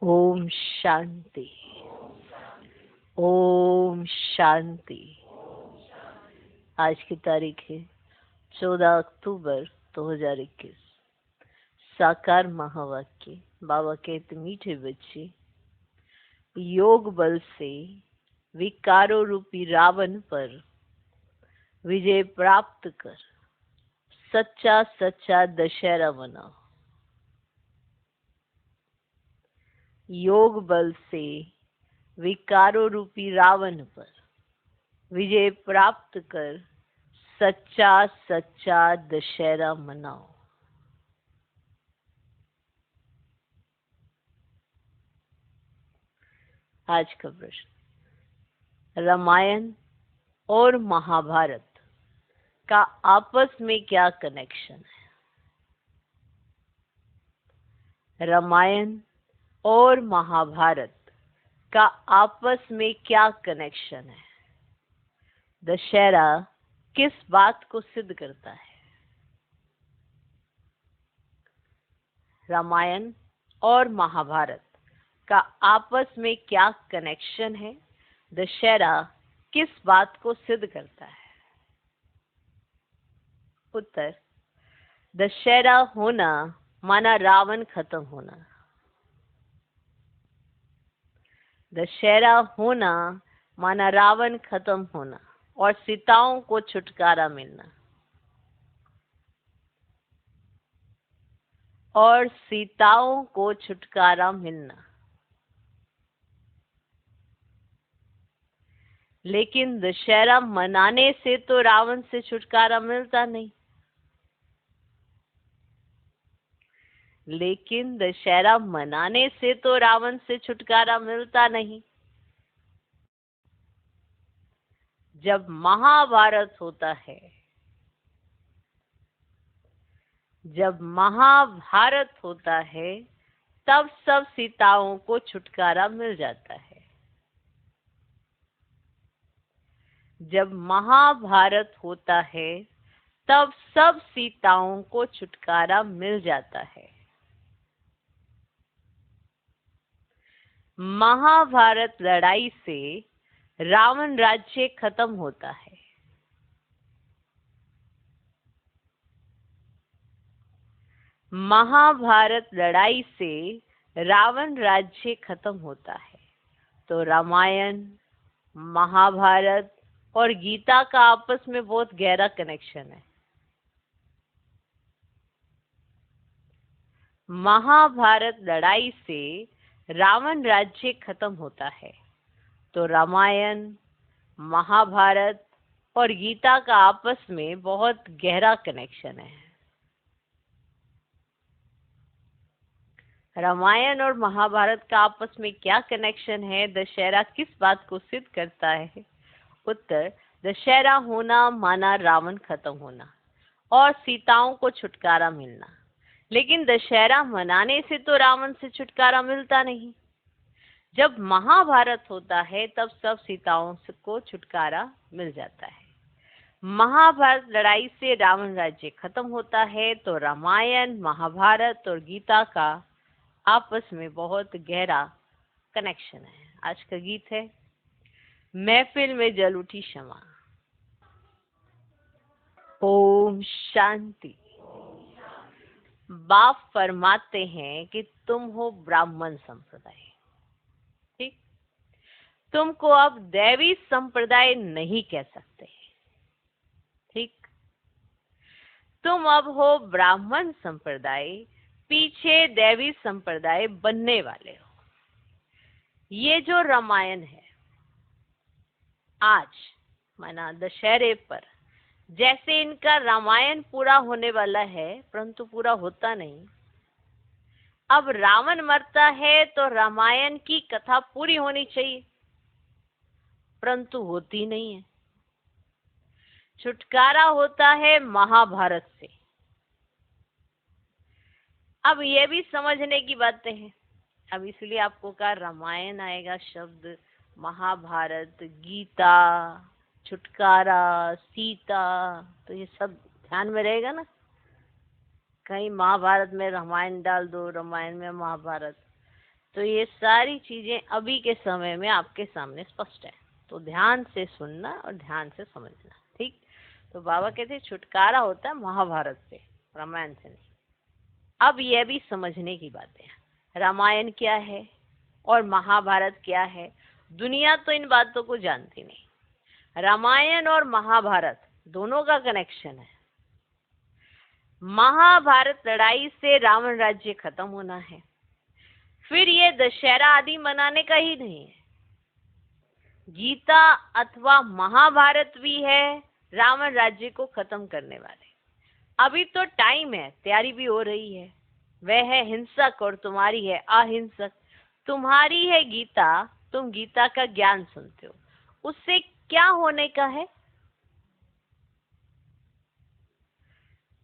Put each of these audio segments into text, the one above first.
ओम शांति। ओम शांति। आज की तारीख है 14 अक्टूबर 2021। साकार महावाक्य। बाबा कहते मीठे बच्चे, योग बल से विकारों रूपी रावण पर विजय प्राप्त कर सच्चा सच्चा दशहरा मनाओ। योग बल से विकारों रूपी रावण पर विजय प्राप्त कर सच्चा सच्चा दशहरा मनाओ। आज का प्रश्न, रामायण और महाभारत का आपस में क्या कनेक्शन है? रामायण और महाभारत का आपस में क्या कनेक्शन है? दशहरा किस बात को सिद्ध करता है? रामायण और महाभारत का आपस में क्या कनेक्शन है? दशहरा किस बात को सिद्ध करता है? उत्तर, दशहरा होना माना रावण खत्म होना। दशहरा होना माना रावण खत्म होना और सीताओं को छुटकारा मिलना। और सीताओं को छुटकारा मिलना। लेकिन दशहरा मनाने से तो रावण से छुटकारा मिलता नहीं। लेकिन दशहरा मनाने से तो रावण से छुटकारा मिलता नहीं। जब महाभारत होता है, जब महाभारत होता है, तब सब सीताओं को छुटकारा मिल जाता है। जब महाभारत होता है, तब सब सीताओं को छुटकारा मिल जाता है। महाभारत लड़ाई से रावण राज्य खत्म होता है। महाभारत लड़ाई से रावण राज्य खत्म होता है। तो रामायण, महाभारत और गीता का आपस में बहुत गहरा कनेक्शन है। महाभारत लड़ाई से रावण राज्य खत्म होता है। तो रामायण, महाभारत और गीता का आपस में बहुत गहरा कनेक्शन है। रामायण और महाभारत का आपस में क्या कनेक्शन है? दशहरा किस बात को सिद्ध करता है? उत्तर, दशहरा होना माना रावण खत्म होना और सीताओं को छुटकारा मिलना। लेकिन दशहरा मनाने से तो रावण से छुटकारा मिलता नहीं। जब महाभारत होता है, तब सब सीताओं को छुटकारा मिल जाता है। महाभारत लड़ाई से रावण राज्य खत्म होता है। तो रामायण, महाभारत और गीता का आपस में बहुत गहरा कनेक्शन है। आज का गीत है, महफिल में जल उठी शमा। ओम शांति। बाप फरमाते हैं कि तुम हो ब्राह्मण संप्रदाय, ठीक? तुमको अब दैवी संप्रदाय नहीं कह सकते, ठीक? तुम अब हो ब्राह्मण संप्रदाय, पीछे दैवी संप्रदाय बनने वाले हो। ये जो रामायण है, आज माना दशहरे पर, जैसे इनका रामायण पूरा होने वाला है, परंतु पूरा होता नहीं। अब रावण मरता है तो रामायण की कथा पूरी होनी चाहिए, परंतु होती नहीं है। छुटकारा होता है महाभारत से। अब ये भी समझने की बातें हैं। अब इसलिए आपको कहा रामायण आएगा शब्द, महाभारत, गीता, छुटकारा, सीता, तो ये सब ध्यान में रहेगा ना। कहीं महाभारत में रामायण डाल दो, रामायण में महाभारत, तो ये सारी चीजें अभी के समय में आपके सामने स्पष्ट है, तो ध्यान से सुनना और ध्यान से समझना। ठीक, तो बाबा कहते हैं छुटकारा होता है महाभारत से, रामायण से नहीं। अब यह भी समझने की बातें हैं, रामायण क्या है और महाभारत क्या है। दुनिया तो इन बातों को जानती नहीं। रामायण और महाभारत दोनों का कनेक्शन है। महाभारत लड़ाई से रावण राज्य खत्म होना है, फिर ये दशहरा आदि मनाने का ही नहीं है। गीता अथवा महाभारत भी है रावण राज्य को खत्म करने वाले। अभी तो टाइम है, तैयारी भी हो रही है। वह है हिंसक और तुम्हारी है अहिंसक। तुम्हारी है गीता, तुम गीता का ज्ञान सुनते हो, उससे क्या होने का है?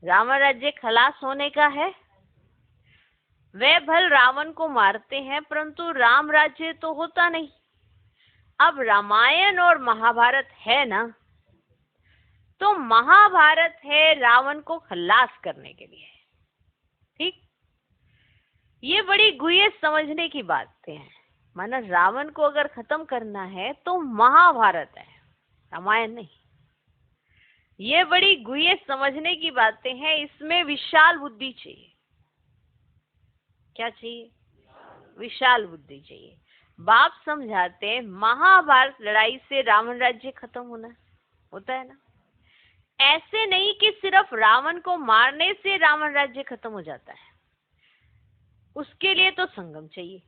रावण राज्य खलास होने का है। वे भल रावण को मारते हैं, परंतु राम राज्य तो होता नहीं। अब रामायण और महाभारत है ना, तो महाभारत है रावण को खलास करने के लिए। ठीक, ये बड़ी गुह्य समझने की बातें हैं। माना रावण को अगर खत्म करना है तो महाभारत है, रामायण नहीं। ये बड़ी गुह्य समझने की बातें हैं, इसमें विशाल बुद्धि चाहिए। क्या चाहिए? विशाल बुद्धि चाहिए। बाप समझाते हैं महाभारत लड़ाई से रावण राज्य खत्म होना होता है ना। ऐसे नहीं कि सिर्फ रावण को मारने से रावण राज्य खत्म हो जाता है, उसके लिए तो संगम चाहिए।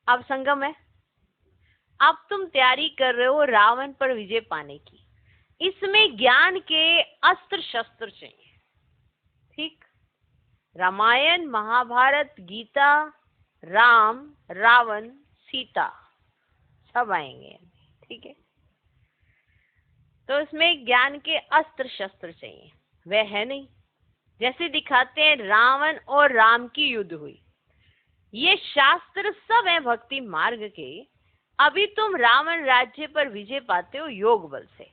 अब संगम है, अब तुम तैयारी कर रहे हो रावण पर विजय पाने की, इसमें ज्ञान के अस्त्र शस्त्र चाहिए। ठीक, रामायण महाभारत गीता राम रावण सीता सब आएंगे। ठीक है, तो इसमें ज्ञान के अस्त्र शस्त्र चाहिए, वह है नहीं। जैसे दिखाते हैं रावण और राम की युद्ध हुई, ये शास्त्र सब है भक्ति मार्ग के। अभी तुम रावण राज्य पर विजय पाते हो योग बल से।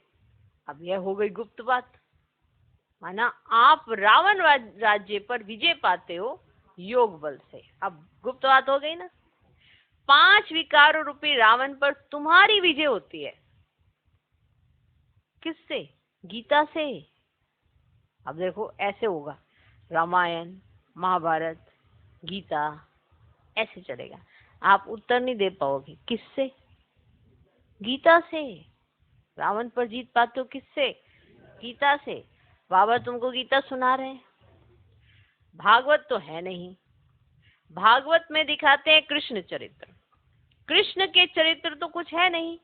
अब यह हो गई गुप्त बात, माना आप रावण राज्य पर विजय पाते हो योग बल से। अब गुप्त बात हो गई ना। 5 विकारों रूपी रावण पर तुम्हारी विजय होती है, किससे? गीता से। अब देखो ऐसे होगा, रामायण महाभारत गीता ऐसे चलेगा, आप उत्तर नहीं दे पाओगे। किससे? गीता से। रावण पर जीत पाते हो किससे? गीता से। बाबा तुमको गीता सुना रहे हैं, भागवत तो है नहीं। भागवत में दिखाते हैं कृष्ण चरित्र, कृष्ण के चरित्र तो कुछ है नहीं।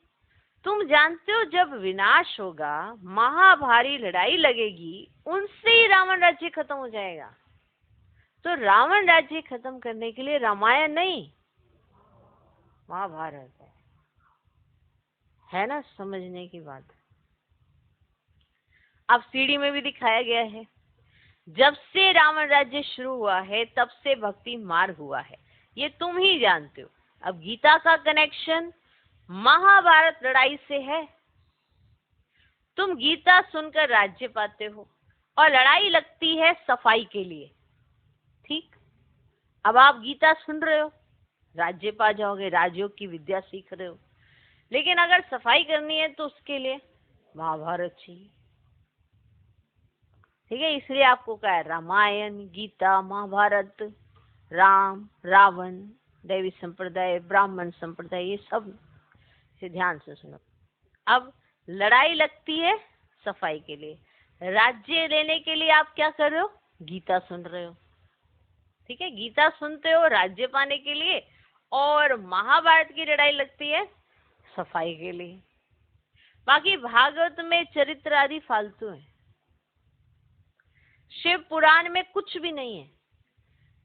तुम जानते हो जब विनाश होगा, महाभारी लड़ाई लगेगी, उनसे ही रावण राज्य खत्म हो जाएगा। तो रावण राज्य खत्म करने के लिए रामायण नहीं महाभारत है ना। समझने की बात। अब सीढ़ी में भी दिखाया गया है, जब से रावण राज्य शुरू हुआ है तब से भक्ति मार्ग हुआ है, ये तुम ही जानते हो। अब गीता का कनेक्शन महाभारत लड़ाई से है। तुम गीता सुनकर राज्य पाते हो और लड़ाई लगती है सफाई के लिए। ठीक, अब आप गीता सुन रहे हो, राज्य पा जाओगे, राजयोग की विद्या सीख रहे हो। लेकिन अगर सफाई करनी है तो उसके लिए महाभारत चाहिए। ठीक है, इसलिए आपको क्या है, रामायण गीता महाभारत राम रावण दैवी संप्रदाय ब्राह्मण संप्रदाय, ये सब से ध्यान से सुनो। अब लड़ाई लगती है सफाई के लिए, राज्य लेने के लिए आप क्या कर रहे हो? गीता सुन रहे हो। ठीक है, गीता सुनते हो राज्य पाने के लिए, और महाभारत की लड़ाई लगती है सफाई के लिए। बाकी भागवत में चरित्र आदि फालतू है, शिव पुराण में कुछ भी नहीं है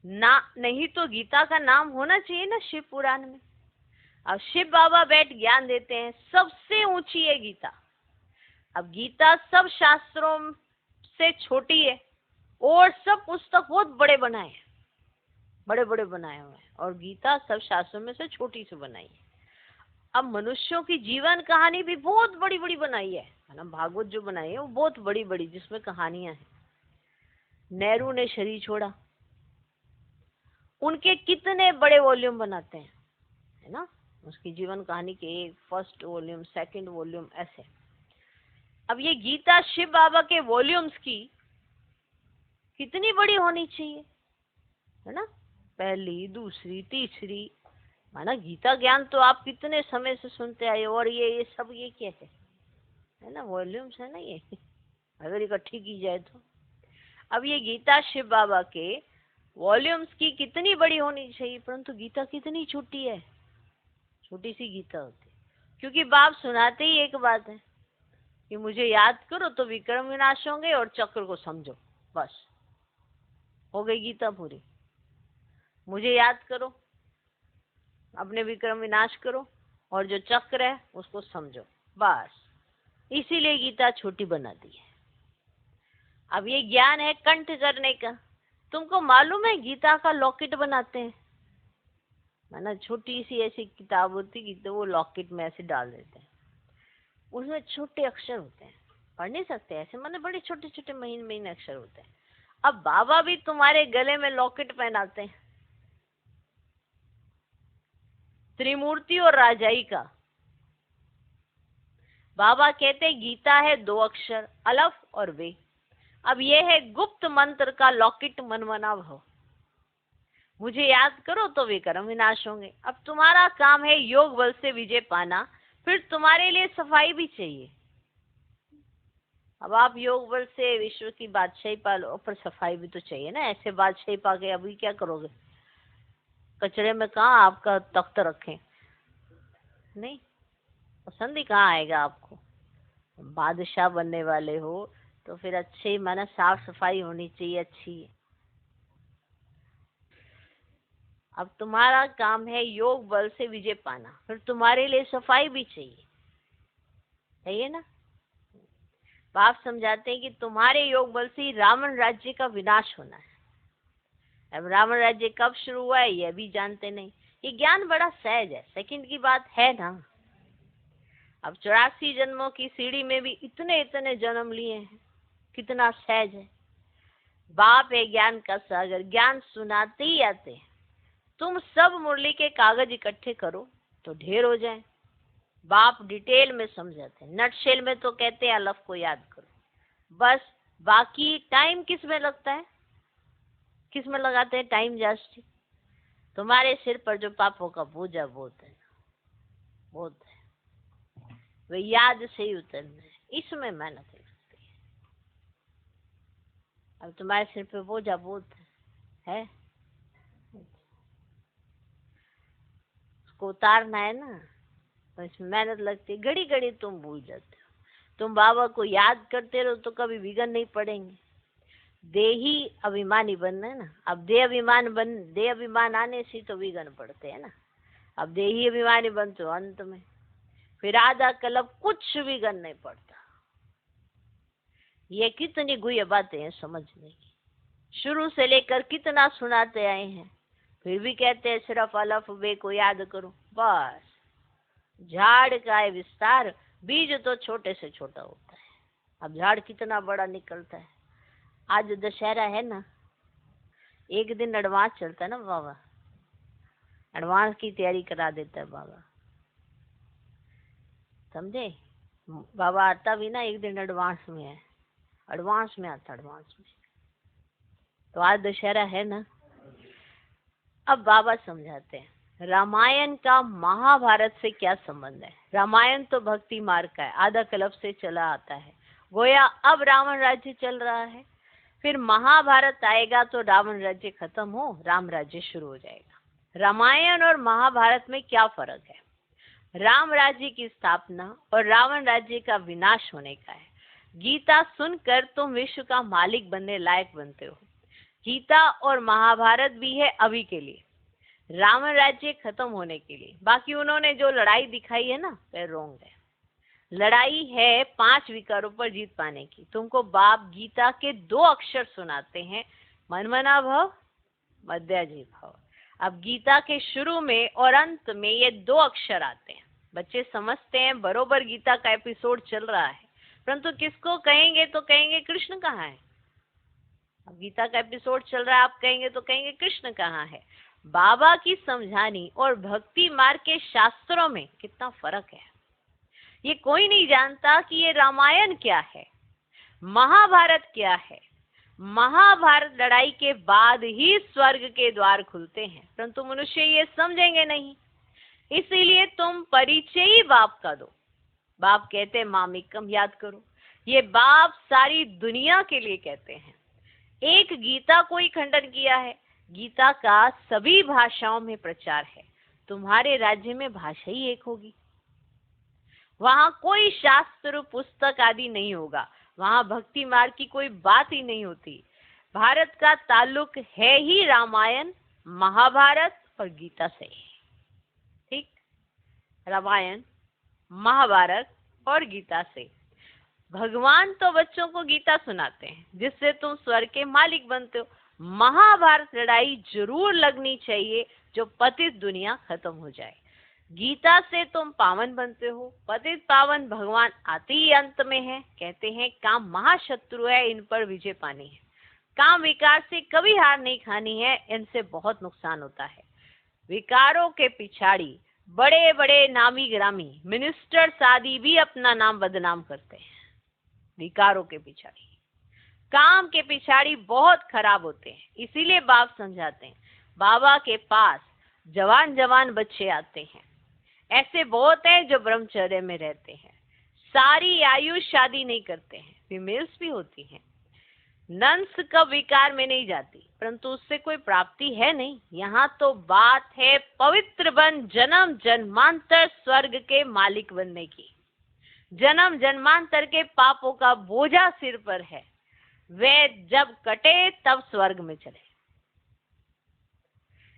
ना। नहीं तो गीता का नाम होना चाहिए ना शिव पुराण में। अब शिव बाबा बैठ ज्ञान देते हैं, सबसे ऊंची है गीता। अब गीता सब शास्त्रों से छोटी है, और सब पुस्तक बहुत बड़े बनाए हैं, बड़े बड़े बनाए हुए हैं, और गीता सब शास्त्रों में से छोटी सी बनाई है। अब मनुष्यों की जीवन कहानी भी बहुत बड़ी बड़ी बनाई है ना। भागवत जो बनाई है वो बहुत बड़ी बड़ी, जिसमें कहानियां हैं। नेहरू ने शरीर छोड़ा, उनके कितने बड़े वॉल्यूम बनाते हैं, है ना, उसकी जीवन कहानी के एक फर्स्ट वॉल्यूम, सेकंड वॉल्यूम, ऐसे। अब ये गीता शिव बाबा के वॉल्यूम्स की कितनी बड़ी होनी चाहिए, है ना, पहली, दूसरी, तीसरी, माना गीता ज्ञान तो आप कितने समय से सुनते आए, और ये सब ये क्या है ना, वॉल्यूम्स है ना ये, अगर इकट्ठी की जाए तो। अब ये गीता शिव बाबा के वॉल्यूम्स की कितनी बड़ी होनी चाहिए, परंतु गीता कितनी छोटी है, छोटी सी गीता होती है। क्योंकि बाप सुनाते ही एक बात है कि मुझे याद करो तो विक्रम विनाश होंगे और चक्र को समझो, बस हो गई गीता पूरी। मुझे याद करो, अपने विक्रम विनाश करो, और जो चक्र है उसको समझो, बस। इसीलिए गीता छोटी बना दी है। अब ये ज्ञान है कंठ करने का। तुमको मालूम है गीता का लॉकेट बनाते हैं, माना छोटी सी ऐसी किताब होती है तो वो लॉकेट में ऐसे डाल देते हैं, उसमें छोटे अक्षर होते हैं, पढ़ नहीं सकते ऐसे, माने बड़े छोटे छोटे महीन महीन अक्षर होते हैं। अब बाबा भी तुम्हारे गले में लॉकेट पहनाते हैं, त्रिमूर्ति और राजाई का। बाबा कहते गीता है 2 अक्षर, अलफ और वे। अब ये है गुप्त मंत्र का लॉकेट, मनमना भव। मुझे याद करो तो विक्रम विनाश होंगे। अब तुम्हारा काम है योग बल से विजय पाना, फिर तुम्हारे लिए सफाई भी चाहिए। अब आप योग बल से विश्व की बादशाही पालो, पर सफाई भी तो चाहिए ना। ऐसे बादशाही पाके अभी क्या करोगे, कचरे में कहाँ आपका तख्त रखें, नहीं, पसंद ही कहाँ आएगा आपको। बादशाह बनने वाले हो तो फिर अच्छे, माना साफ सफाई होनी चाहिए अच्छी। अब तुम्हारा काम है योग बल से विजय पाना, फिर तुम्हारे लिए सफाई भी चाहिए, है ना। बाप समझाते हैं कि तुम्हारे योग बल से रावण राज्य का विनाश होना है। अब रावण राज्य कब शुरू हुआ है ये भी जानते नहीं। ये ज्ञान बड़ा सहज है, सेकंड की बात है ना। अब 84 जन्मों की सीढ़ी में भी इतने इतने जन्म लिए हैं, कितना सहज है। बाप है ज्ञान का सागर, ज्ञान सुनाते ही आते हैं। तुम सब मुरली के कागज इकट्ठे करो तो ढेर हो जाए। बाप डिटेल में समझाते हैं, नटशेल में तो कहते हैं अलफ को याद करो बस। बाकी टाइम किस में लगता है, किस में लगाते हैं टाइम जास्ती, तुम्हारे सिर पर जो पापों का बोझा बहुत है, बहुत है, वे याद से ही उतरना है, इसमें मेहनत लगती है। अब तुम्हारे सिर पे बोझा बहुत है, उसको उतारना है ना, तो इसमें मेहनत लगती है। घड़ी घड़ी तुम भूल जाते हो। तुम बाबा को याद करते रहो तो कभी विघ्न नहीं पड़ेंगे। देही अभिमानी बनना है ना। अब देह अभिमान आने से तो विघ्न पड़ते हैं ना। अब देही अभिमानी बनते हो अंत में, फिर आधा कल्प कुछ विघ्न नहीं पड़ता। ये कितनी गुह्य बातें हैं समझने की। शुरू से लेकर कितना सुनाते आए हैं, फिर भी कहते हैं सिर्फ अलफ बे को याद करो बस। झाड़ का है विस्तार, बीज तो छोटे से छोटा होता है, अब झाड़ कितना बड़ा निकलता है। आज दशहरा है ना, एक दिन एडवांस चलता है ना बाबा, एडवांस की तैयारी करा देता है बाबा, समझे। बाबा आता भी ना एक दिन एडवांस में है, एडवांस में आता, एडवांस में। तो आज दशहरा है ना। अब बाबा समझाते हैं रामायण का महाभारत से क्या संबंध है। रामायण तो भक्ति मार्ग का है, आधा कल्प से चला आता है। गोया अब रावण राज्य चल रहा है, फिर महाभारत आएगा तो रावण राज्य खत्म हो, राम राज्य शुरू हो जाएगा। रामायण और महाभारत में क्या फर्क है। राम राज्य की स्थापना और रावण राज्य का विनाश होने का है। गीता सुनकर तुम विश्व का मालिक बनने लायक बनते हो। गीता और महाभारत भी है अभी के लिए, रावण राज्य खत्म होने के लिए। बाकी उन्होंने जो लड़ाई दिखाई है ना, वह रोंग है। लड़ाई है 5 विकारों पर जीत पाने की। तुमको बाप गीता के 2 अक्षर सुनाते हैं, मनमना भव, मध्याजी भव। अब गीता के शुरू में और अंत में ये 2 अक्षर आते हैं। बच्चे समझते हैं बरोबर गीता का एपिसोड चल रहा है, परंतु किसको कहेंगे तो कहेंगे कृष्ण कहाँ है। अब गीता का एपिसोड चल रहा है, आप कहेंगे तो कहेंगे कृष्ण कहाँ है। बाबा की समझानी और भक्ति मार्ग के शास्त्रों में कितना फर्क है। ये कोई नहीं जानता कि ये रामायण क्या है, महाभारत क्या है। महाभारत लड़ाई के बाद ही स्वर्ग के द्वार खुलते हैं, परंतु मनुष्य ये समझेंगे नहीं। इसीलिए तुम परिचय ही बाप का दो। बाप कहते हैं मामिकम याद करो। ये बाप सारी दुनिया के लिए कहते हैं। एक गीता को ही खंडन किया है। गीता का सभी भाषाओं में प्रचार है। तुम्हारे राज्य में भाषा ही एक होगी। वहां कोई शास्त्र पुस्तक आदि नहीं होगा। वहां भक्ति मार्ग की कोई बात ही नहीं होती। भारत का ताल्लुक है ही रामायण, महाभारत और गीता से। ठीक, रामायण, महाभारत और गीता से। भगवान तो बच्चों को गीता सुनाते हैं जिससे तुम स्वर्ग के मालिक बनते हो। महाभारत लड़ाई जरूर लगनी चाहिए जो पतित दुनिया खत्म हो जाए। गीता से तुम पावन बनते हो। पतित पावन भगवान आते ही अंत में है। कहते हैं काम महाशत्रु है, इन पर विजय पानी है। काम विकार से कभी हार नहीं खानी है, इनसे बहुत नुकसान होता है। विकारों के पिछाड़ी बड़े बड़े नामी ग्रामी मिनिस्टर्स आदि भी अपना नाम बदनाम करते हैं। विकारों के पिछाड़ी, काम के पिछाड़ी बहुत खराब होते हैं। इसीलिए बाप समझाते हैं। बाबा के पास जवान जवान बच्चे आते हैं। ऐसे बहुत हैं जो ब्रह्मचर्य में रहते हैं, सारी आयु शादी नहीं करते हैं। फीमेल्स भी होती हैं। नंस कब विकार में नहीं जाती, परंतु उससे कोई प्राप्ति है नहीं। यहाँ तो बात है पवित्र बन जन्म जन्मांतर स्वर्ग के मालिक बनने की। जन्म जन्मांतर के पापों का बोझा सिर पर है। वे जब कटे तब स्वर्ग में चले।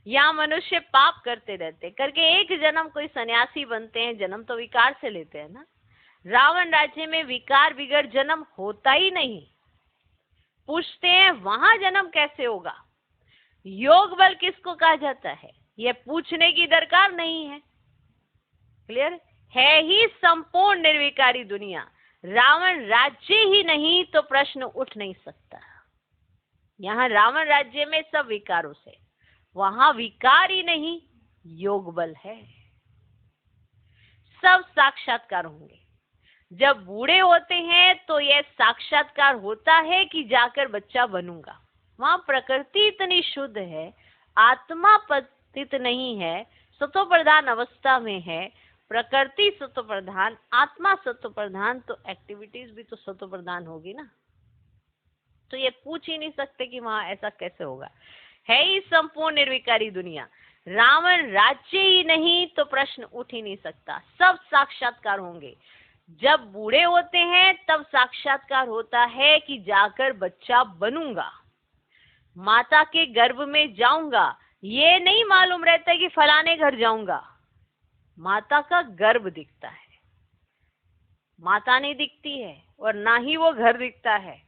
यहाँ मनुष्य पाप करते रहते करके एक जन्म कोई सन्यासी बनते हैं। जन्म तो विकार से लेते हैं ना। रावण राज्य में विकार बिगड़ जन्म होता ही नहीं। पूछते हैं वहां जन्म कैसे होगा। योग बल किसको कहा जाता है, यह पूछने की दरकार नहीं है। क्लियर है ही संपूर्ण निर्विकारी दुनिया। रावण राज्य ही नहीं तो प्रश्न उठ नहीं सकता। यहाँ रावण राज्य में सब विकारों से, वहां विकार ही नहीं, योग बल है। सब साक्षात्कार होंगे। जब बूढ़े होते हैं तो यह साक्षात्कार होता है कि जाकर बच्चा बनूंगा। वहां प्रकृति इतनी शुद्ध है, आत्मा पतित नहीं है, सतो प्रधान अवस्था में है। प्रकृति सतो प्रधान, आत्मा सतो प्रधान, तो एक्टिविटीज भी तो सतो प्रधान होगी ना। तो ये पूछ ही नहीं सकते कि वहां ऐसा कैसे होगा। है ही संपूर्ण निर्विकारी दुनिया। रावण राज्य ही नहीं तो प्रश्न उठ ही नहीं सकता। सब साक्षात्कार होंगे। जब बूढ़े होते हैं तब साक्षात्कार होता है कि जाकर बच्चा बनूंगा, माता के गर्भ में जाऊंगा। ये नहीं मालूम रहता कि फलाने घर जाऊंगा। माता का गर्भ दिखता है, माता नहीं दिखती है और ना ही वो घर दिखता है,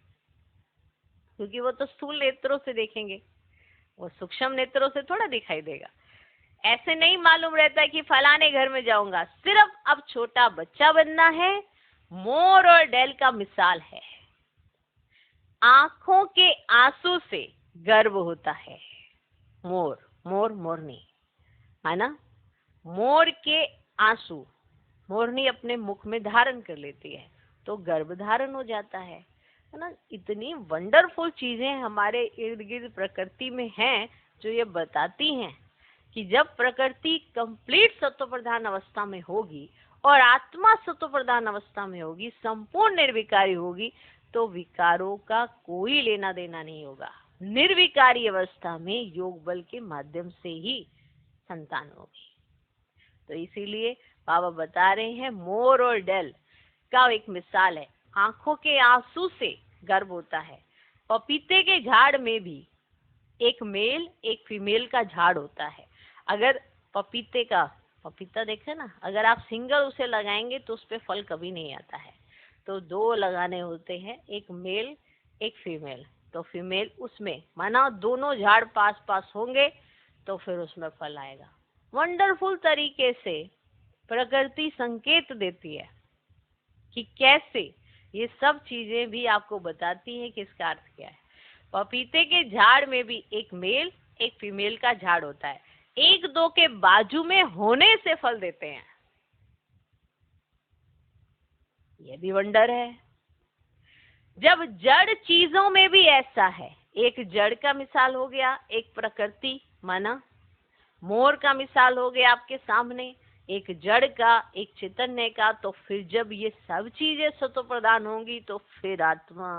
क्योंकि वो तो स्थूल नेत्रों से देखेंगे, वो सूक्ष्म नेत्रों से थोड़ा दिखाई देगा। ऐसे नहीं मालूम रहता कि फलाने घर में जाऊंगा। सिर्फ अब छोटा बच्चा बनना है। मोर और डेल का मिसाल है। आंखों के आंसू से गर्भ होता है। मोर, मोर मोरनी है ना। मोर के आंसू मोरनी अपने मुख में धारण कर लेती है तो गर्भ धारण हो जाता है ना। इतनी वंडरफुल चीजें हमारे इर्द गिर्द प्रकृति में हैं जो ये बताती हैं कि जब प्रकृति कंप्लीट सत्व प्रधान अवस्था में होगी और आत्मा सत्व प्रधान अवस्था में होगी, संपूर्ण निर्विकारी होगी, तो विकारों का कोई लेना देना नहीं होगा। निर्विकारी अवस्था में योग बल के माध्यम से ही संतान होगी। तो इसीलिए बाबा बता रहे हैं मोर और डेल का एक मिसाल है। आंखों के आंसू से गर्भ होता है। पपीते के झाड़ में भी एक मेल एक फीमेल का झाड़ होता है। अगर पपीता देखे ना, अगर आप सिंगल उसे लगाएंगे तो उस पे फल कभी नहीं आता है। तो दो लगाने होते हैं, एक मेल एक फीमेल। तो फीमेल उसमें माना दोनों झाड़ पास पास होंगे तो फिर उसमें फल आएगा। वंडरफुल तरीके से प्रकृति संकेत देती है कि कैसे ये सब चीजें भी आपको बताती है कि इसका अर्थ क्या है। पपीते के झाड़ में भी एक मेल एक फीमेल का झाड़ होता है। एक दो के बाजू में होने से फल देते हैं। ये भी वंडर है। जब जड़ चीजों में भी ऐसा है, एक जड़ का मिसाल हो गया, एक प्रकृति माना मोर का मिसाल हो गया आपके सामने, एक जड़ का, एक चैतन्य का, तो फिर जब ये सब चीजें सत्व प्रदान होंगी तो फिर आत्मा।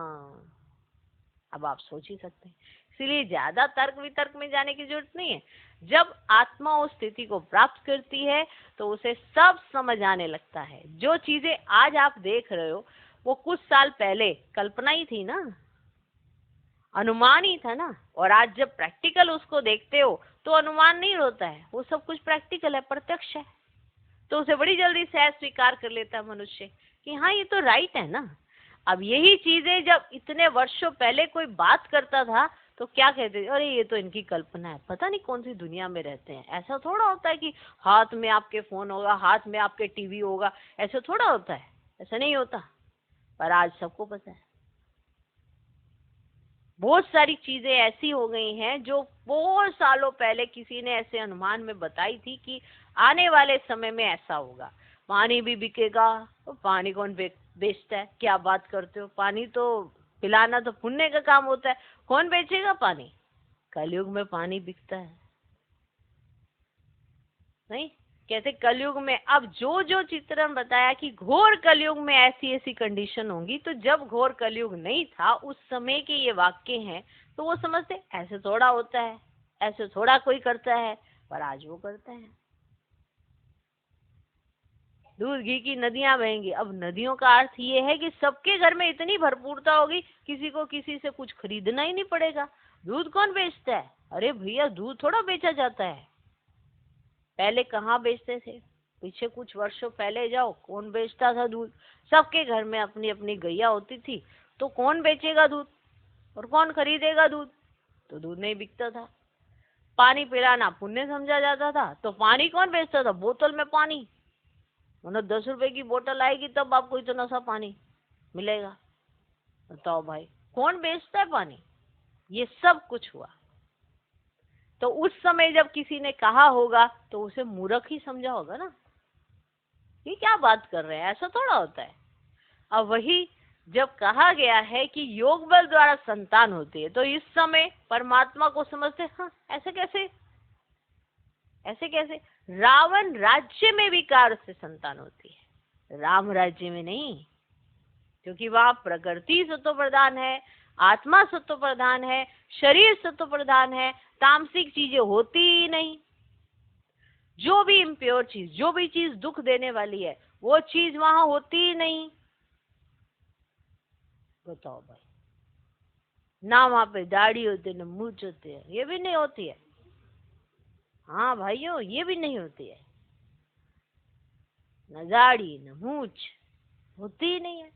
अब आप सोच ही सकते हैं। इसलिए ज्यादा तर्क वितर्क में जाने की जरूरत नहीं है। जब आत्मा उस स्थिति को प्राप्त करती है तो उसे सब समझ आने लगता है। जो चीजें आज आप देख रहे हो वो कुछ साल पहले कल्पना ही थी ना, अनुमान ही था ना। और आज जब प्रैक्टिकल उसको देखते हो तो अनुमान नहीं होता है, वो सब कुछ प्रैक्टिकल है, प्रत्यक्ष है। तो उसे बड़ी जल्दी सहज स्वीकार कर लेता है मनुष्य कि हाँ ये तो राइट है ना। अब यही चीजें जब इतने वर्षों पहले कोई बात करता था तो क्या कहते थे, अरे ये तो इनकी कल्पना है, पता नहीं कौन सी दुनिया में रहते हैं। ऐसा थोड़ा होता है कि हाथ में आपके फोन होगा, हाथ में आपके टीवी होगा, ऐसा थोड़ा होता है, ऐसा नहीं होता। पर आज सबको पता है। बहुत सारी चीजें ऐसी हो गई हैं जो बहुत सालों पहले किसी ने ऐसे अनुमान में बताई थी कि आने वाले समय में ऐसा होगा। पानी भी बिकेगा। तो पानी कौन बेचता है, क्या बात करते हो? पानी तो पिलाना तो पुण्य का काम होता है, कौन बेचेगा पानी? कलयुग में पानी बिकता है नहीं? कहते कलयुग में, अब जो जो चित्रण बताया कि घोर कलयुग में ऐसी ऐसी कंडीशन होंगी, तो जब घोर कलयुग नहीं था उस समय के ये वाक्य हैं, तो वो समझते ऐसे थोड़ा होता है, ऐसे थोड़ा कोई करता है, पर आज वो करता है। दूध घी की नदियां बहेंगी। अब नदियों का अर्थ ये है कि सबके घर में इतनी भरपूरता होगी, किसी को किसी से कुछ खरीदना ही नहीं पड़ेगा। दूध कौन बेचता है? अरे भैया दूध थोड़ा बेचा जाता है। पहले कहाँ बेचते थे? पीछे कुछ वर्षों पहले जाओ, कौन बेचता था दूध? सबके घर में अपनी अपनी गैया होती थी। तो कौन बेचेगा दूध और कौन खरीदेगा दूध? तो दूध नहीं बिकता था। पानी पिलाना पुण्य समझा जाता था, तो पानी कौन बेचता था? बोतल में पानी, मतलब 10 रुपए की बोतल आएगी तब आपको इतना सा पानी मिलेगा। बताओ भाई, कौन बेचता है पानी? ये सब कुछ हुआ। तो उस समय जब किसी ने कहा होगा तो उसे मूर्ख ही समझा होगा ना, ये क्या बात कर रहे हैं, ऐसा थोड़ा होता है। अब वही जब कहा गया है कि योग बल द्वारा संतान होती है, तो इस समय परमात्मा को समझते, हाँ ऐसे कैसे, ऐसे कैसे? रावण राज्य में विकार से संतान होती है, राम राज्य में नहीं, क्योंकि वहां प्रकृति सत्व प्रधान है, आत्मा सत्व प्रधान है, शरीर सत्व प्रधान है, तामसिक चीजें होती ही नहीं। जो भी इम्प्योर चीज, जो भी चीज दुख देने वाली है, वो चीज वहां होती ही नहीं। बताओ भाई, ना वहां पे दाढ़ी होती है, ना मूछ होती है, ये भी नहीं होती है। हाँ भाइयों, ये भी नहीं होती है, न दाढ़ी न मूछ, होती ही नहीं है,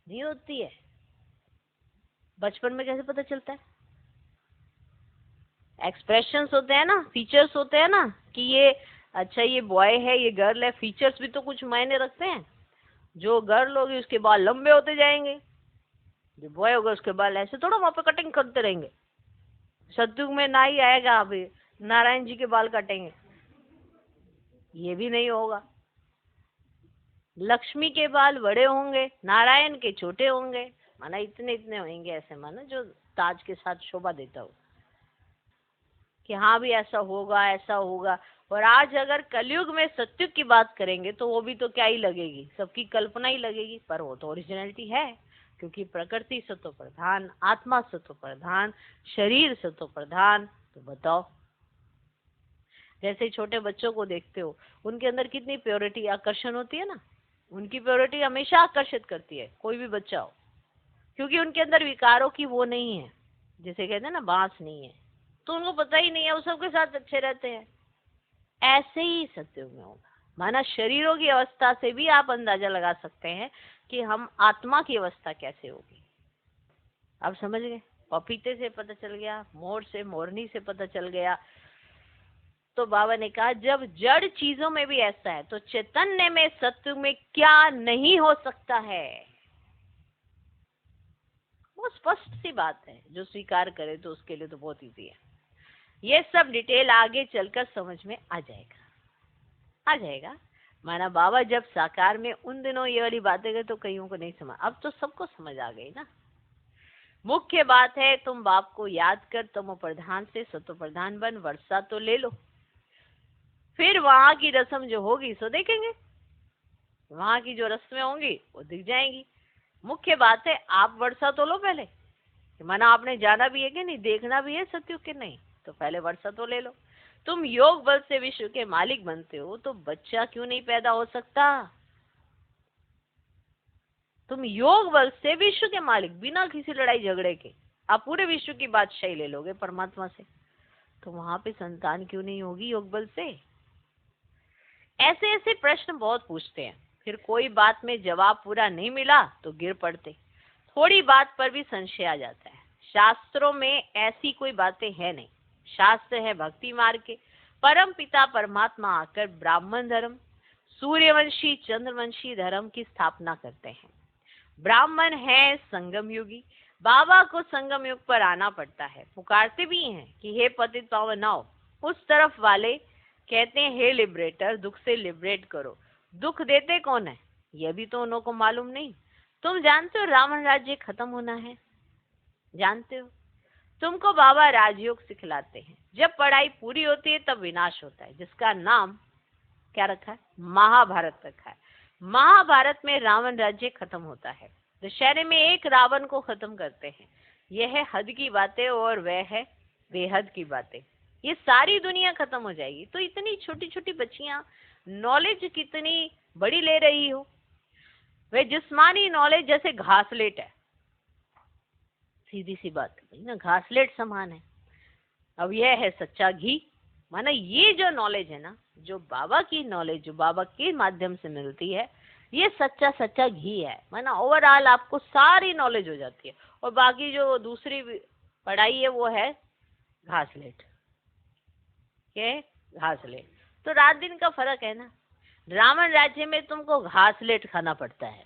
नहीं होती है। बचपन में कैसे पता चलता है? एक्सप्रेशंस होते हैं ना, फीचर्स होते हैं ना, कि ये अच्छा ये बॉय है, ये गर्ल है। फीचर्स भी तो कुछ मायने रखते हैं। जो गर्ल होगी उसके बाल लंबे होते जाएंगे, जो बॉय होगा उसके बाल ऐसे थोड़ा वहां पे कटिंग करते रहेंगे। सतयुग में ना ही आएगा अभी नारायण जी के बाल काटेंगे, ये भी नहीं होगा। लक्ष्मी के बाल बड़े होंगे, नारायण के छोटे होंगे, माना इतने इतने होंगे, ऐसे माना जो ताज के साथ शोभा देता हो कि हाँ भी ऐसा होगा, ऐसा होगा। और आज अगर कलयुग में सतयुग की बात करेंगे तो वो भी तो क्या ही लगेगी, सबकी कल्पना ही लगेगी। पर वो तो ओरिजिनलिटी है, क्योंकि प्रकृति सत्व प्रधान, आत्मा सत्व प्रधान, शरीर सत्व प्रधान। तो बताओ, जैसे छोटे बच्चों को देखते हो, उनके अंदर कितनी प्योरिटी, आकर्षण होती है ना। उनकी प्योरिटी हमेशा आकर्षित करती है, कोई भी बच्चा हो, क्योंकि उनके अंदर विकारों की वो नहीं है, जिसे कहते हैं ना बांस नहीं है, तो उनको पता ही नहीं है, वो सबके साथ अच्छे रहते हैं। ऐसे ही सत्युग में होगा। माना शरीरों की अवस्था से भी आप अंदाजा लगा सकते हैं कि हम आत्मा की अवस्था कैसे होगी। अब समझ गए? पपीते से पता चल गया, मोर से, मोरनी से पता चल गया। तो बाबा ने कहा जब जड़ चीजों में भी ऐसा है तो चैतन्य में, सत्य में क्या नहीं हो सकता है? वो स्पष्ट सी बात है, जो स्वीकार करे तो उसके लिए तो बहुत इजी है। ये सब डिटेल आगे चलकर समझ में आ जाएगा। माना बाबा जब साकार में उन दिनों ये वाली बातें गए तो कईयों को नहीं समझ, अब तो सबको समझ आ गई ना। मुख्य बात है तुम बाप को याद कर तमो प्रधान से सतो प्रधान बन, वर्षा तो ले लो, फिर वहां की रस्म जो होगी सो देखेंगे, वहां की जो रस्में होंगी वो दिख जाएंगी। मुख्य बात है आप वर्षा तो लो पहले, माना आपने जाना भी है कि नहीं, देखना भी है सत्युग के नहीं, तो पहले वर्षा तो ले लो। तुम योग बल से विश्व के मालिक बनते हो तो बच्चा क्यों नहीं पैदा हो सकता? तुम योग बल से विश्व के मालिक, बिना किसी लड़ाई झगड़े के आप पूरे विश्व की बादशाही ले लोगे परमात्मा से, तो वहां पे संतान क्यों नहीं होगी योग बल से? ऐसे ऐसे प्रश्न बहुत पूछते हैं, फिर कोई बात में जवाब पूरा नहीं मिला तो गिर पड़ते, थोड़ी बात पर भी संशय आ जाता है। शास्त्रों में ऐसी कोई बातें है नहीं, शास्त्र है भक्ति मार्ग के, परम पिता परमात्मा आकर ब्राह्मण धर्म, सूर्यवंशी चंद्रवंशी धर्म की स्थापना करते हैं। ब्राह्मण है संगम युगी, बाबा को संगम युग पर आना पड़ता है, पुकारते भी हैं कि हे पतित पावन आओ। उस तरफ वाले कहते हैं हे लिबरेटर, दुख से लिबरेट करो। दुख देते कौन है यह भी तो उन्हों को मालूम नहीं। तुम जानते हो रावण राज्य खत्म होना है, जानते हो? तुमको बाबा राजयोग सिखलाते हैं, जब पढ़ाई पूरी होती है तब विनाश होता है, जिसका नाम क्या रखा है? महाभारत रखा है। महाभारत में रावण राज्य खत्म होता है, दशहरे में एक रावण को खत्म करते हैं। यह है हद की बातें और वह है बेहद की बातें। ये सारी दुनिया खत्म हो जाएगी, तो इतनी छोटी छोटी बच्चियां नॉलेज कितनी बड़ी ले रही हो। वह जिस्मानी नॉलेज जैसे घासलेट है, सीधी सी बात है ना, घासलेट समान है। अब यह है सच्चा घी, माना ये जो नॉलेज है ना, जो बाबा की नॉलेज जो बाबा के माध्यम से मिलती है, ये सच्चा सच्चा घी है। माना ओवरऑल आपको सारी नॉलेज हो जाती है, और बाकी जो दूसरी पढ़ाई है वो है घासलेट के घासलेट। तो रात दिन का फर्क है ना। रावण राज्य में तुमको घासलेट खाना पड़ता है,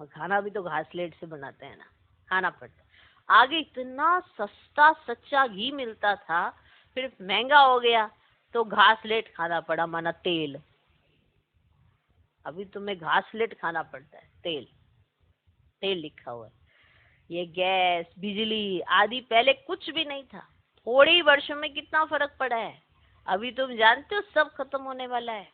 और खाना भी तो घासलेट से बनाते हैं ना, खाना पड़ता है। आगे इतना सस्ता सच्चा घी मिलता था, फिर महंगा हो गया तो घासलेट खाना पड़ा, माना तेल। अभी तुम्हें घासलेट खाना पड़ता है, तेल, तेल लिखा हुआ है। ये गैस बिजली आदि पहले कुछ भी नहीं था, थोड़े ही वर्षों में कितना फर्क पड़ा है। अभी तुम जानते हो सब खत्म होने वाला है।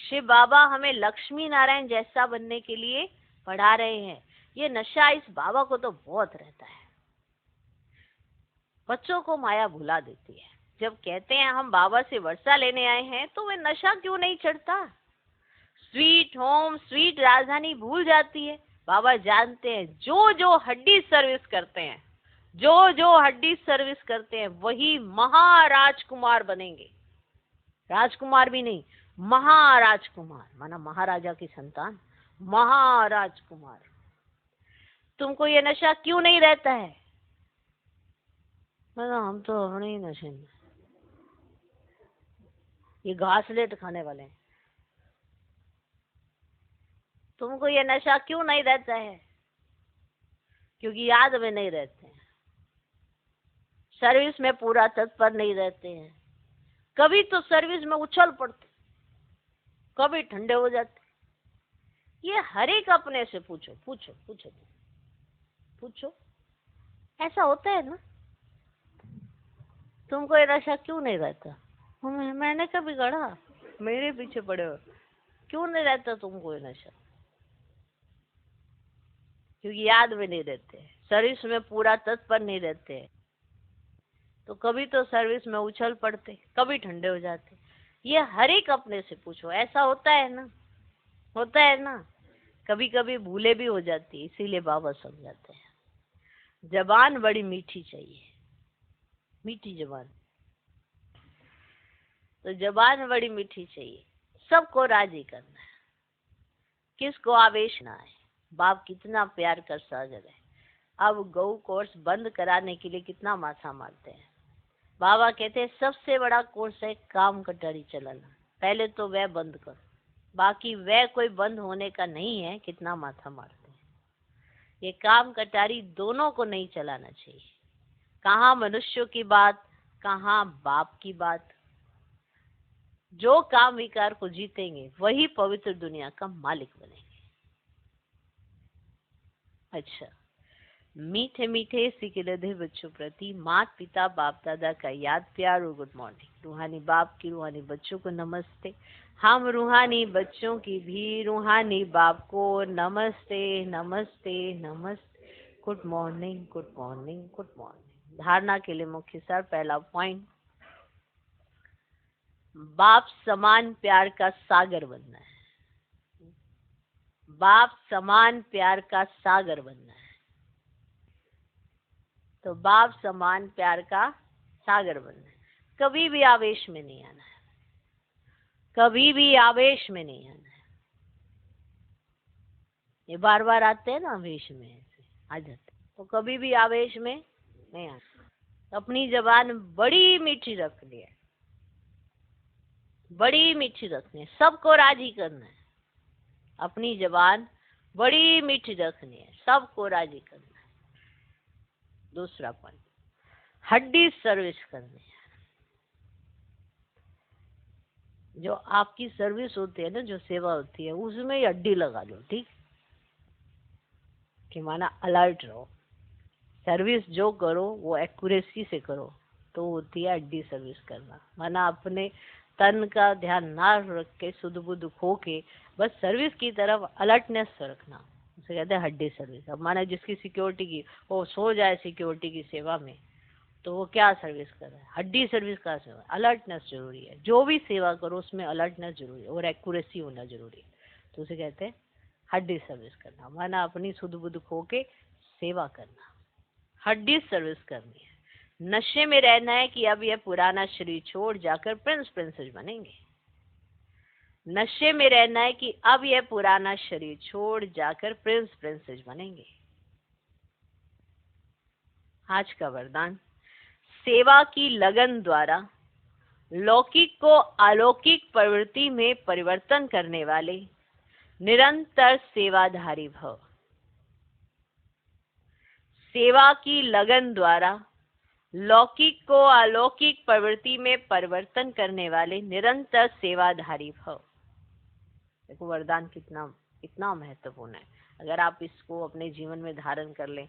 शिव बाबा हमें लक्ष्मी नारायण जैसा बनने के लिए पढ़ा रहे हैं। ये नशा इस बाबा को तो बहुत रहता है, बच्चों को माया भुला देती है। जब कहते हैं हम बाबा से वर्षा लेने आए हैं, तो वे नशा क्यों नहीं चढ़ता? स्वीट होम स्वीट राजधानी भूल जाती है। बाबा जानते हैं जो जो हड्डी सर्विस करते हैं, जो जो हड्डी सर्विस करते हैं वही महाराजकुमार बनेंगे। राजकुमार भी नहीं, महाराजकुमार, माना महाराजा की संतान, महाराजकुमार। तुमको ये नशा क्यों नहीं रहता है? माना हम तो अपने ही नशे में, ये घासलेट खाने वाले हैं। तुमको ये नशा क्यों नहीं रहता है? क्योंकि याद में नहीं रहते हैं, सर्विस में पूरा तत्पर नहीं रहते हैं। कभी तो सर्विस में उछल पड़ते, कभी ठंडे हो जाते। ये हर एक अपने से पूछो पूछो पूछो पूछो, ऐसा होता है ना। तुमको ये नशा क्यों नहीं रहता? मैंने कभी गढ़ा, मेरे पीछे पड़े हो, क्यों नहीं रहता तुमको ये नशा? क्योंकि याद में नहीं रहते, सर्विस में पूरा तत्पर नहीं रहते, तो कभी तो सर्विस में उछल पड़ते, कभी ठंडे हो जाते। ये हर एक अपने से पूछो, ऐसा होता है ना, होता है ना। कभी कभी भूले भी हो जाती है, इसीलिए बाबा समझाते हैं जबान बड़ी मीठी चाहिए, मीठी जबान। तो जबान बड़ी मीठी चाहिए, सबको राजी करना है, किसको आवेश ना आए। बाप कितना प्यार कर सागर है। अब गौ कोर्स बंद कराने के लिए कितना माथा मारते हैं। बाबा कहते हैं सबसे बड़ा कोर्स है काम कटारी चलाना, पहले तो वह बंद करो, बाकी वह कोई बंद होने का नहीं है। कितना माथा मारते हैं। ये काम कटारी दोनों को नहीं चलाना चाहिए। कहाँ मनुष्यों की बात, कहाँ बाप की बात। जो काम विकार को जीतेंगे वही पवित्र दुनिया का मालिक बनेंगे। अच्छा, मीठे मीठे सिकिलधे बच्चों प्रति माता पिता बाप दादा का याद प्यार और गुड मॉर्निंग। रूहानी बाप की रूहानी बच्चों को नमस्ते। हम रूहानी बच्चों की भी रूहानी बाप को नमस्ते नमस्ते नमस्ते। Good morning good morning good morning. धारणा के लिए मुख्य सार, पहला पॉइंट, बाप समान प्यार का सागर बनना है। बाप समान प्यार का सागर बनना है। तो बाप समान प्यार का सागर बनना है। कभी भी आवेश में नहीं आना है। कभी भी आवेश में नहीं आना है। ये बार बार आते हैं ना आवेश में, ऐसे आ जाते, तो कभी भी आवेश में नहीं आना। अपनी जबान बड़ी मीठी रखनी है। बड़ी मीठी रखनी है। सबको राजी करना है। अपनी जबान बड़ी मीठी रखनी है। सबको राजी करना है। दूसरा पॉइंट, हड्डी सर्विस करनी है। जो आपकी सर्विस होती है ना, जो सेवा होती है, उसमें ही हड्डी लगा लो, ठीक, कि माना अलर्ट रहो। सर्विस जो करो वो एक्यूरेसी से करो, तो होती है हड्डी सर्विस करना। माना अपने तन का ध्यान ना रख के सुध बुध खो के बस सर्विस की तरफ अलर्टनेस रखना, उसे कहते हैं हड्डी सर्विस। अब माना जिसकी सिक्योरिटी की, वो सो जाए सिक्योरिटी की सेवा में, तो वो क्या सर्विस कर रहा है? हड्डी सर्विस का सेवा। अलर्टनेस जरूरी है। जो भी सेवा करो उसमें अलर्टनेस जरूरी है और एक्यूरेसी होना जरूरी है, तो उसे कहते हैं हड्डी सर्विस करना। माना अपनी सुध बुध खो के सेवा करना, हड्डी सर्विस करनी है। नशे में रहना है कि अब यह पुराना शरीर छोड़ जाकर प्रिंस प्रिंसेस बनेंगे। नशे में रहना है कि अब यह पुराना शरीर छोड़ जाकर प्रिंस प्रिंसेस बनेंगे। आज का वरदान, सेवा की लगन द्वारा लौकिक को अलौकिक प्रवृत्ति में परिवर्तन करने वाले निरंतर सेवाधारी भव। सेवा की लगन द्वारा लौकिक को अलौकिक प्रवृत्ति में परिवर्तन करने वाले निरंतर सेवाधारी भव। देखो वरदान कितना महत्वपूर्ण है। अगर आप इसको अपने जीवन में धारण कर लें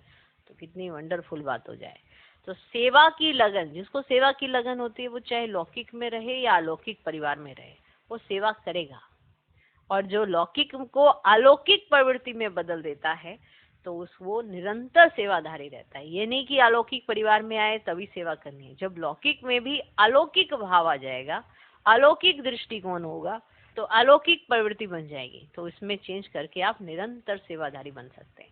तो कितनी वंडरफुल बात हो जाए। तो सेवा की लगन, जिसको सेवा की लगन होती है वो चाहे लौकिक में रहे या अलौकिक परिवार में रहे, वो सेवा करेगा। और जो लौकिक को अलौकिक प्रवृत्ति में बदल देता है तो वो निरंतर सेवाधारी रहता है। ये नहीं कि अलौकिक परिवार में आए तभी सेवा करनी है। जब लौकिक में भी अलौकिक भाव आ जाएगा, अलौकिक दृष्टिकोण होगा, तो अलौकिक प्रवृत्ति बन जाएगी। तो इसमें चेंज करके आप निरंतर सेवाधारी बन सकते हैं।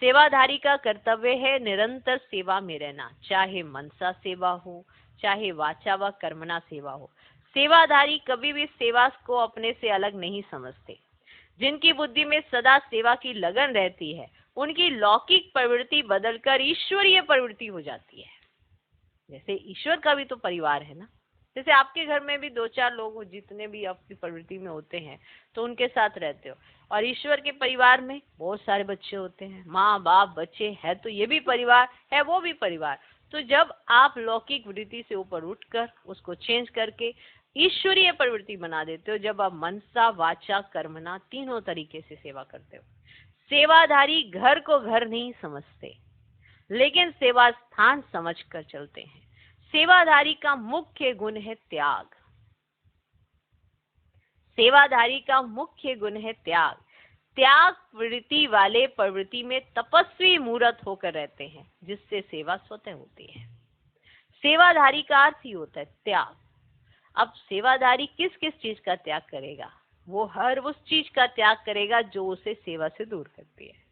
सेवाधारी का कर्तव्य है निरंतर सेवा में रहना, चाहे मनसा सेवा हो, चाहे वाचा व कर्मणा सेवा हो। सेवाधारी कभी भी सेवा को अपने से अलग नहीं समझते। जिनकी बुद्धि में सदा सेवा की लगन रहती है, उनकी लौकिक प्रवृत्ति बदलकर ईश्वरीय प्रवृत्ति हो जाती है। जैसे ईश्वर का भी तो परिवार है ना। जैसे आपके घर में भी 2-4 लोग जितने भी आपकी प्रवृत्ति में होते हैं तो उनके साथ रहते हो, और ईश्वर के परिवार में बहुत सारे बच्चे होते हैं, माँ बाप बच्चे है, तो ये भी परिवार है, वो भी परिवार। तो जब आप लौकिक वृत्ति से ऊपर उठकर उसको चेंज करके ईश्वरीय प्रवृत्ति बना देते हो, जब आप मनसा वाचा कर्मणा तीनों तरीके से सेवा करते हो। सेवाधारी घर को घर नहीं समझते, लेकिन सेवा स्थान समझकर चलते हैं। सेवाधारी का मुख्य गुण है त्याग। सेवाधारी का मुख्य गुण है त्याग। त्याग वृत्ति वाले प्रवृत्ति में तपस्वी मूर्त होकर रहते हैं, जिससे सेवा स्वतः होती है। सेवाधारी का अर्थ ही होता है त्याग। अब सेवाधारी किस किस चीज का त्याग करेगा? वो हर उस चीज का त्याग करेगा जो उसे सेवा से दूर करती है।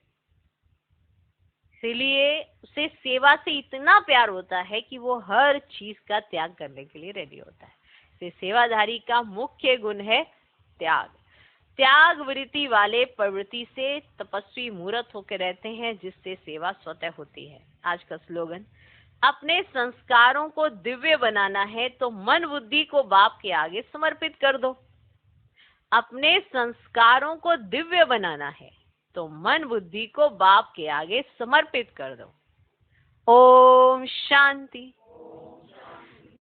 इसलिए उसे सेवा से इतना प्यार होता है कि वो हर चीज का त्याग करने के लिए रेडी होता है। सेवाधारी का मुख्य गुण है त्याग। त्याग वृत्ति वाले प्रवृत्ति से तपस्वी मूर्त होकर रहते हैं, जिससे सेवा स्वतः होती है। आज का स्लोगन, अपने संस्कारों को दिव्य बनाना है तो मन बुद्धि को बाप के आगे समर्पित कर दो। अपने संस्कारों को दिव्य बनाना है तो मन बुद्धि को बाप के आगे समर्पित कर दो। ओम शांति।